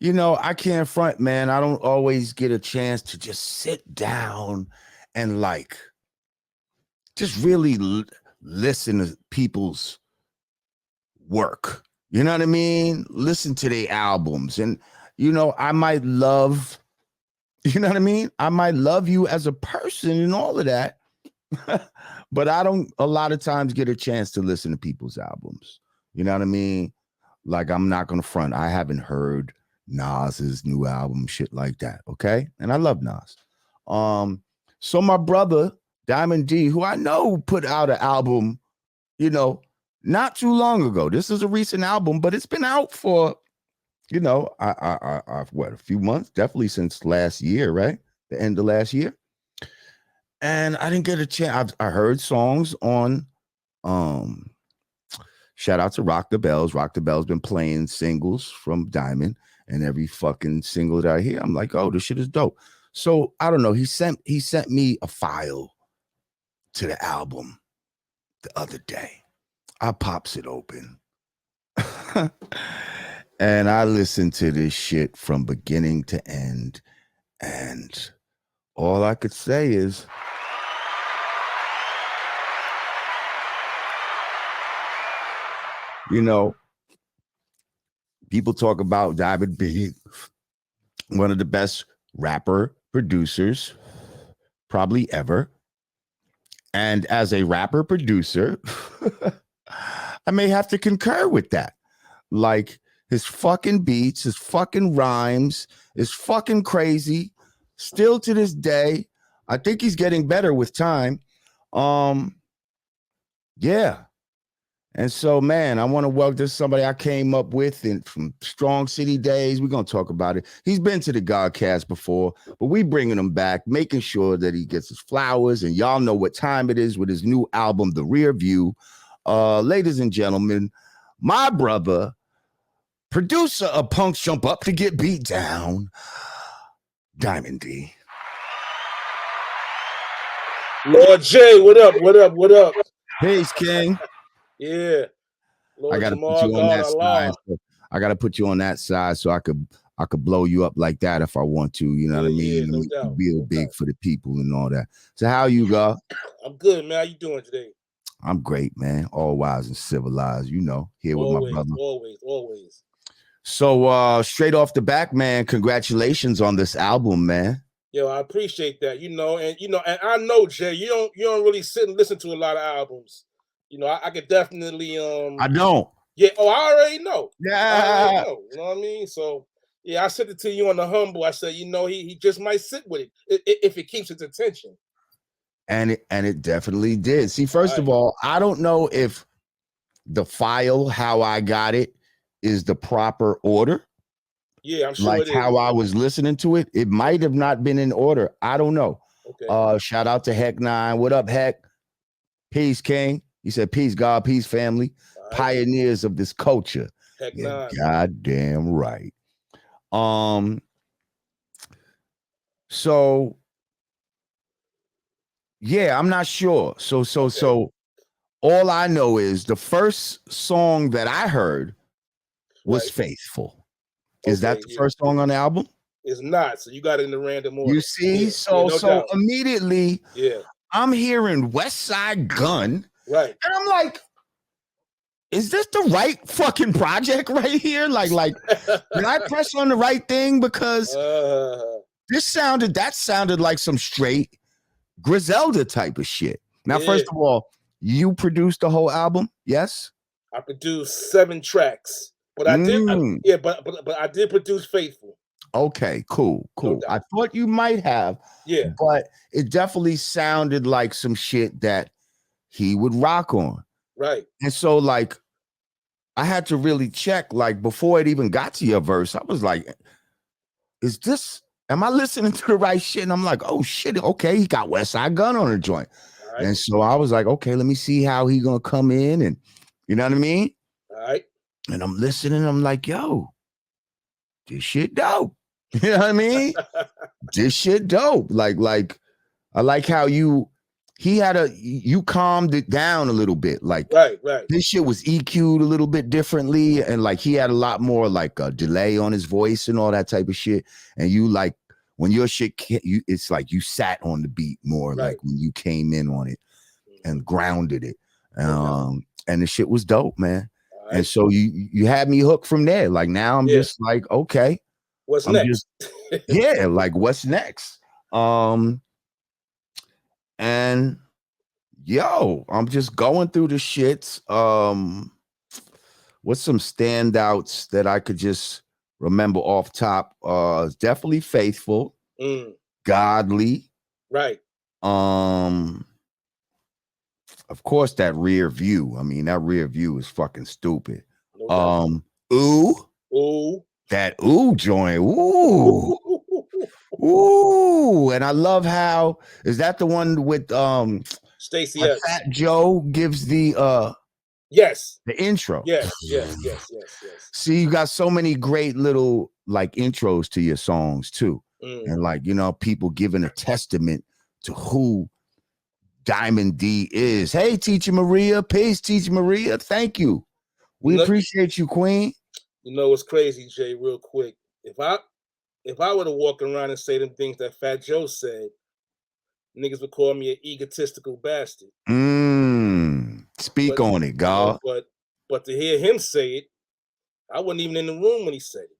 I can't front, man. I don't always get a chance to just sit down and like just really listen to people's work. You know what I mean? Listen to their albums. And, I might love, you know what I mean? I might love you as a person and all of that. But I don't a lot of times get a chance to listen to people's albums. You know what I mean? Like, I'm not going to front. I haven't heard Nas's new album, shit like that. Okay. And I love Nas. So my brother, Diamond D, who I know put out an album, not too long ago. This is a recent album, but it's been out for, a few months, definitely since last year, right? The end of last year. And I didn't get a chance. I heard songs on, shout out to Rock the Bells. Rock the Bells been playing singles from Diamond, and every fucking single that I hear, I'm like, oh, this shit is dope. So I don't know. He sent me a file to the album the other day. I pops it open. And I listened to this shit from beginning to end. And all I could say is, people talk about Diamond being one of the best rapper producers probably ever. And as a rapper producer, I may have to concur with that. Like, his fucking beats, his fucking rhymes is fucking crazy. Still to this day, I think he's getting better with time. Yeah. And so, man, I want to welcome to somebody I came up with from Strong City days. We're going to talk about it. He's been to the Godcast before, but we bringing him back, making sure that he gets his flowers. And y'all know what time it is with his new album, The Rear View. Ladies and gentlemen, my brother, producer of Punks Jump Up to Get Beat Down, Diamond D. Lord J, what up, what up, what up? Peace, King. Yeah. Lord I gotta Jamar, put you on that side. So I gotta put you on that side so I could blow you up like that if I want to. You know what I mean? Yeah, no doubt, real big for the people and all that. So how you go? I'm good, man. How you doing today? I'm great, man. All wise and civilized, here with my brother. Always. So straight off the back, man, congratulations on this album, man. Yo, I appreciate that. And I know, Jay, you don't really sit and listen to a lot of albums. I could definitely I don't. Yeah, I already know. Yeah. You know what I mean? So yeah, I sent it to you on the humble. I said, he just might sit with it if it keeps his attention. And it definitely did. See, first of all, I don't know if the file, how I got it, is the proper order. Yeah, I'm sure like it is. how I was listening to it. It might have not been in order. I don't know. Okay. Shout out to Heck 9. What up, Heck? Peace, King. He said, peace, God, peace, family. Right. Pioneers of this culture. Heck 9. Goddamn right. So yeah, I'm not sure. So all I know is the first song that I heard was Faithful. Is that the first song on the album? It's not. So you got it in the random order. You see? So immediately, I'm hearing West Side Gun. Right. And I'm like, is this the right fucking project right here? Like, did I press on the right thing? Because that sounded like some straight Griselda type of shit. Now, first of all, you produced the whole album? Yes? I produced 7 tracks. But I did, but I did produce Faithful. Okay, cool. No I thought you might have. Yeah. But it definitely sounded like some shit that he would rock on. Right. And so, like, I had to really check, like, before it even got to your verse, I was like, am I listening to the right shit? And I'm like, oh shit, okay, he got West Side Gun on the joint. Right. And so I was like, okay, let me see how he gonna come in, and you know what I mean? All right. And I'm listening, I'm like, yo, this shit dope. You know what I mean? This shit dope. Like, I like how you you calmed it down a little bit. Like right. this shit was EQ'd a little bit differently, and like he had a lot more like a delay on his voice and all that type of shit. And you like when your shit it's like you sat on the beat more, Right. like when you came in on it and grounded it. And the shit was dope, man. Right. And so you had me hooked from there. Like now I'm just like, okay, what's next? Like what's next? And yo, I'm just going through the shits. What's some standouts that I could just remember off top? Definitely Faithful, Godly, right. Of course, that Rear View. I mean, that Rear View is fucking stupid. No Ooh, that Ooh joint. Ooh. Ooh, and I love how is that the one with Stacey Epps. Fat Joe gives the the intro. Yes. See, you got so many great little like intros to your songs too. And like, you know, people giving a testament to who Diamond D is. Hey, Teacher Maria. Peace, Teacher Maria. Thank you. We appreciate you, Queen. You know what's crazy, Jay, real quick. If I were to walk around and say them things that Fat Joe said, niggas would call me an egotistical bastard. Speak on it, God. You know, but to hear him say it, I wasn't even in the room when he said it.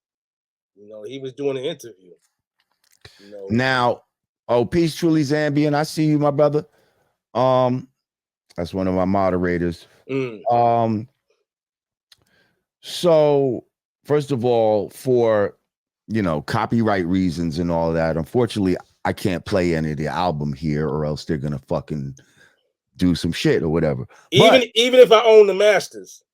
You know, he was doing an interview. You know. Now, peace, truly Zambian. I see you, my brother. That's one of my moderators. So first of all, for copyright reasons and all that, unfortunately, I can't play any of the album here, or else they're gonna fucking do some shit or whatever. Even if I own the masters.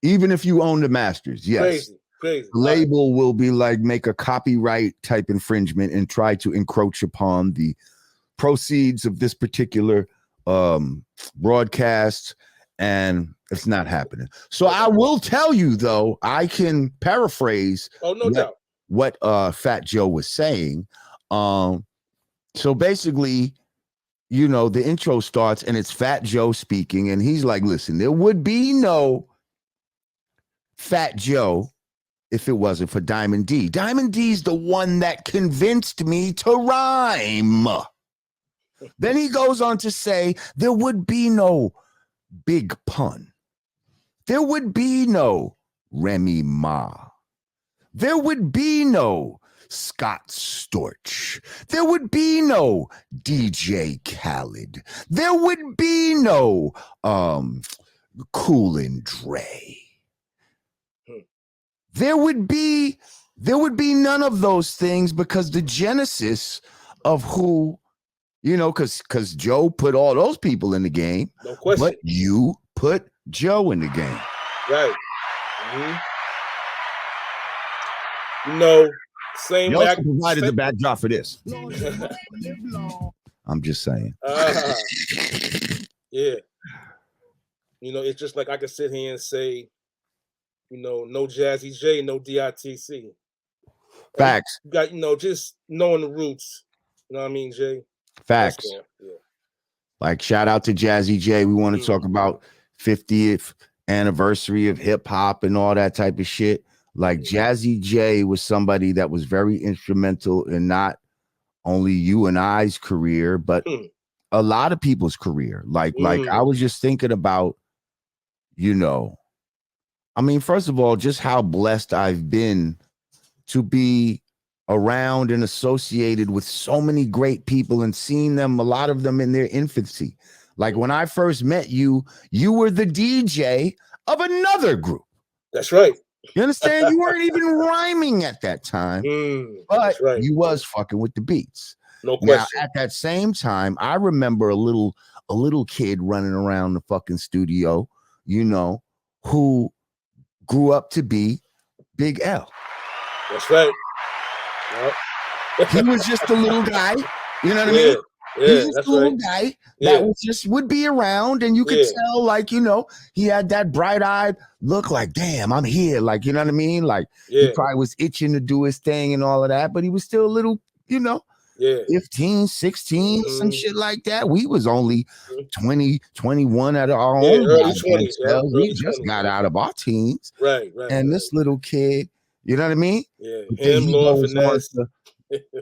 Even if you own the masters, yes. Crazy. The label will be like, make a copyright type infringement and try to encroach upon the proceeds of this particular broadcast, and it's not happening. So I will tell you, though, I can paraphrase what Fat Joe was saying. So basically, the intro starts and it's Fat Joe speaking, and he's like, listen, there would be no Fat Joe if it wasn't for Diamond D. Diamond D's the one that convinced me to rhyme. Then he goes on to say there would be no Big Pun. There would be no Remy Ma. There would be no Scott Storch. There would be no DJ Khaled. There would be no Cool and Dre. There would be none of those things, because the genesis of who, because Joe put all those people in the game. No question. But you put Joe in the game. Right. Same. You also provided the backdrop for this. I'm just saying. Yeah. It's just like I could sit here and say, no Jazzy J, no DITC. Facts. You got, just knowing the roots. You know what I mean, Jay? Facts. Yeah. Like, shout out to Jazzy J. We want to talk about 50th anniversary of hip hop and all that type of shit. Like, Jazzy J was somebody that was very instrumental in not only you and I's career, but a lot of people's career. Like I was just thinking about, I mean, first of all, just how blessed I've been to be around and associated with so many great people and seeing them, a lot of them in their infancy. Like when I first met you, you were the DJ of another group. That's right. You understand? You weren't even rhyming at that time, but you was fucking with the beats. No question. Now, at that same time, I remember a little kid running around the fucking studio, who grew up to be Big L. That's right. Yep. He was just a little guy, you know what I mean? Yeah, he was just a little guy that would be around, and you could tell, like, he had that bright-eyed look, like, damn, I'm here, like, you know what I mean? Like, he probably was itching to do his thing and all of that, but he was still a little, Yeah. 15, 16, some shit like that. We was only 20, 21 at our own early 20s. We just got out of our teens. Right. And this little kid, you know what I mean? Yeah. But then Him, he Lord goes on Finesse.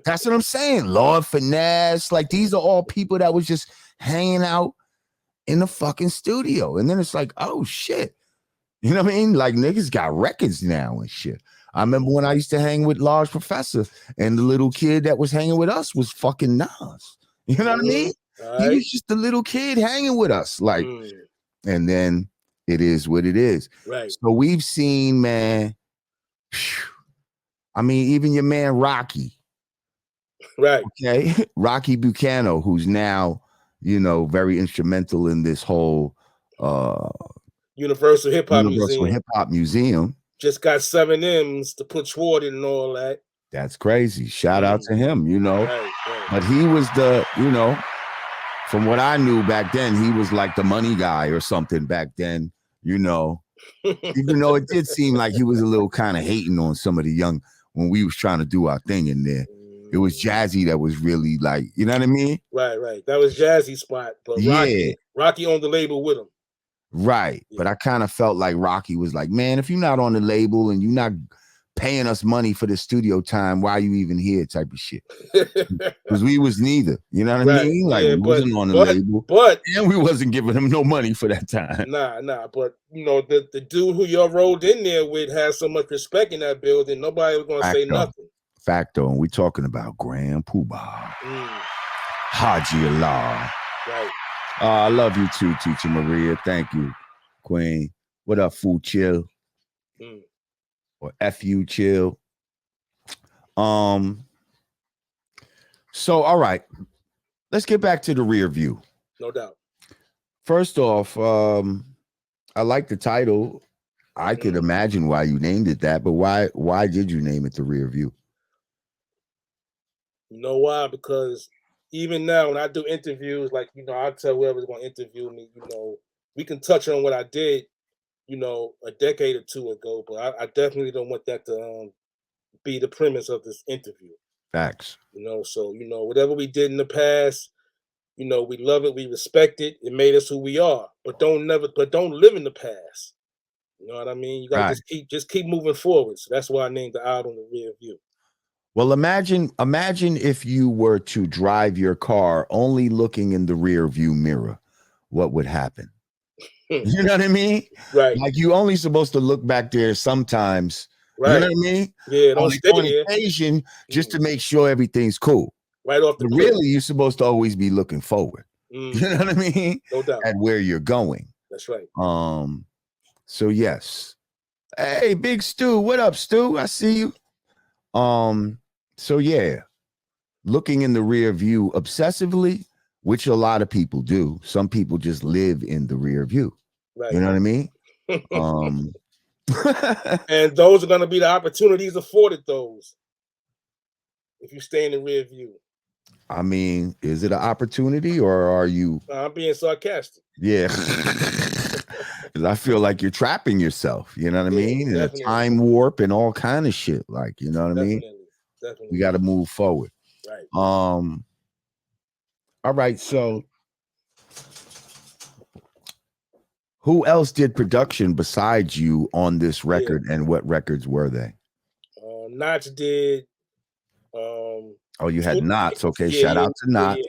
that's what I'm saying. Lord Finesse. Like, these are all people that was just hanging out in the fucking studio. And then it's like, oh shit. You know what I mean? Like, niggas got records now and shit. I remember when I used to hang with Large Professor, and the little kid that was hanging with us was fucking Nas. You know what I mean? He was just a little kid hanging with us. Like, and then it is what it is. Right. So we've seen, man. I mean, even your man Rocky. Right. Okay. Rocky Buchanan, who's now, you know, very instrumental in this whole Universal Hip Hop Museum. Just got 7 M's to put toward it and all that. That's crazy. Shout out to him, you know. Right. But he was the, you know, from what I knew back then, he was like the money guy or something back then, you know. Even though it did seem like he was a little kind of hating on some of the young when we was trying to do our thing in there. It was Jazzy that was really like, you know what I mean? Right. That was Jazzy's spot. But Rocky owned the label with him. Right. Yeah. But I kind of felt like Rocky was like, man, if you're not on the label and you're not paying us money for the studio time, why are you even here type of shit? Because we was neither. You know what I mean? Like, we wasn't on the label. And we wasn't giving him no money for that time. Nah. But, you know, the dude who y'all rolled in there with has so much respect in that building, nobody was going to say nothing. Facto. And we talking about Grand Poobah. Haji Allah. Right. I love you too, Teacher Maria. Thank you, Queen. What up, Fool Chill? Or F-U Chill. So, all right. Let's get back to the rear view. No doubt. First off, I like the title. I could imagine why you named it that, but why did you name it the rear view? You know why? Because even now, when I do interviews, like, you know, I tell whoever's going to interview me, you know, we can touch on what I did, you know, a decade or two ago, but I definitely don't want that to be the premise of this interview. Facts. You know, so, you know, whatever we did in the past, you know, we love it, we respect it, it made us who we are, but don't live in the past. You know what I mean? You got to just keep moving forward. So that's why I named the album The Rear View. Well, imagine if you were to drive your car only looking in the rear view mirror, what would happen? You know what I mean? Right. Like, you only supposed to look back there sometimes. Right. You know what I mean? Yeah, don't stay on there. occasion, just to make sure everything's cool. Right off the but really, you're supposed to always be looking forward. You know what I mean? No doubt. At where you're going. That's right. So yes. Hey, Big Stu, what up, Stu? I see you. So yeah, looking in the rear view obsessively, which a lot of people do. Some people just live in the rear view. Right. You know what I mean? And those are going to be the opportunities afforded those if you stay in the rear view. I mean, is it an opportunity or are you? I'm being sarcastic. Yeah. Because I feel like you're trapping yourself, you know what I mean? In a time warp and all kind of shit. Like, you know what I mean? Definitely. We got to move forward. Right. All right. So who else did production besides you on this record, and what records were they? Notch did. Oh, you had Knots. Okay, shout out to Knots. Yeah.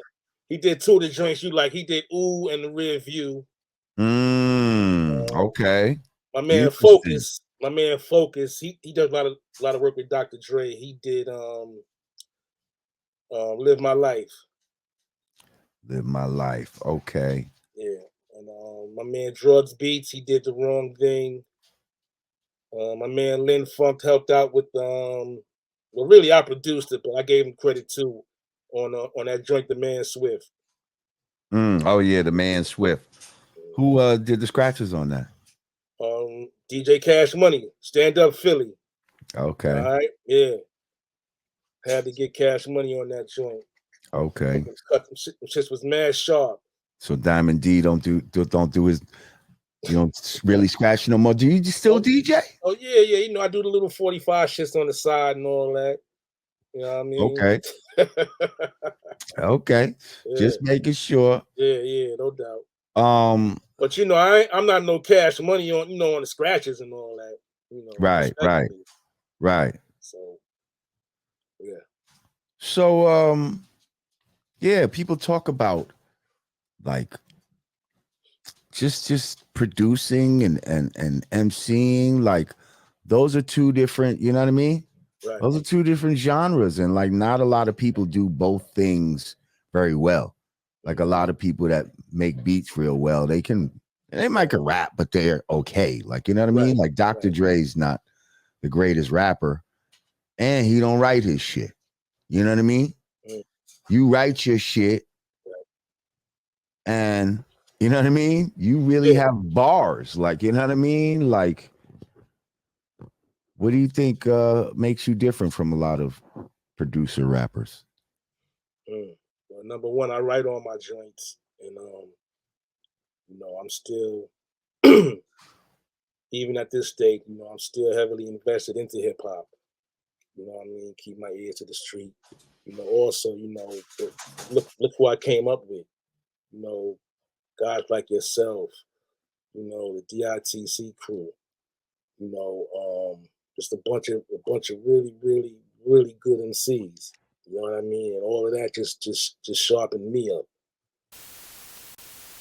He did 2 of the joints you like. He did Ooh and The Rear View. Okay. My man Focus. He does a lot of work with Dr. Dre. He did Live My Life. Live My Life. Okay. Yeah. And my man Drugs Beats, he did The Wrong Thing. My man Lynn Funk helped out with well, really I produced it, but I gave him credit too on that joint, The Man Swift. Oh yeah, The Man Swift. Who did the scratches on that? DJ Cash Money, Stand Up Philly. Okay. All right. Yeah. Had to get Cash Money on that joint. Okay. Shit was mad sharp. So Diamond D don't do his, you know, really scratch no more. Do you still DJ? Oh yeah. You know, I do the little 45 shits on the side and all that. You know what I mean? Okay. Okay, Yeah, just making sure. yeah, no doubt. Um, But I'm not no cash money on on the scratches and all that. right, right, Respectfully. right. So yeah, So, yeah, people talk about like just producing and emceeing. Like those are two different. You know what I mean? right, Those are two different genres, and like not a lot of people do both things very well. Like a lot of people that make beats real well, they might can rap, but they're okay. Like you know what I right, mean? Like Dr. right. Dre's not the greatest rapper, and he don't write his shit. You know what I mean? Mm, You write your shit, right. and you know what I mean? You really Yeah. have bars. Like, you know what I mean? Like, what do you think makes you different from a lot of producer rappers? Well, number one, I write all my joints, and I'm still even at this state, I'm still heavily invested into hip hop. You know what I mean? Keep my ear to the street. Also, look who I came up with. You know, guys like yourself. The DITC crew. Just a bunch of really, really, really good MCs. You know what I mean? And all of that just sharpened me up.